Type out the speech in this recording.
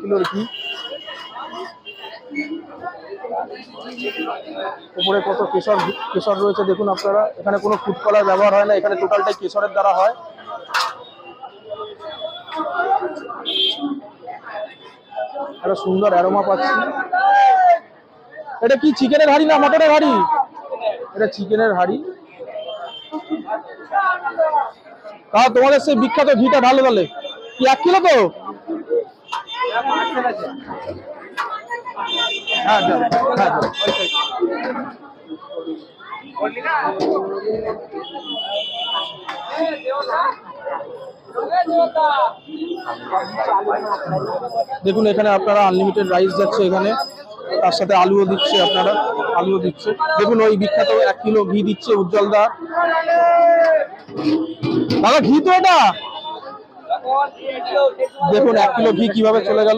কিলোর ঘি। উপরে কত কেশর রয়েছে দেখুন আপনারা। এখানে কোনো ফুড কালার ব্যবহার হয় না, এখানে টোটালটাই কেশরের দ্বারা হয়। একটা সুন্দর অ্যারোমা পাচ্ছি। এটা কি চিকেনের হাঁড়ি না মটনের হাঁড়ি? এটা চিকেনের হাঁড়ি। তা তোমাদের সেই বিখ্যাত ঘিটা ভালো তাহলে কি 1 কিলো তো? হ্যাঁ দেখুন এখানে আপনারা আনলিমিটেড রাইস যাচ্ছে এখানে, তার সাথে আলুও দিচ্ছে, আপনারা আলুও দিচ্ছে। দেখুন ওই বিখ্যাত 1 কিলো ঘি দিচ্ছে উজ্জ্বল দা। দাদা ঘি তো এটা দেখুন 1 কিলো ঘি কিভাবে চলে গেল।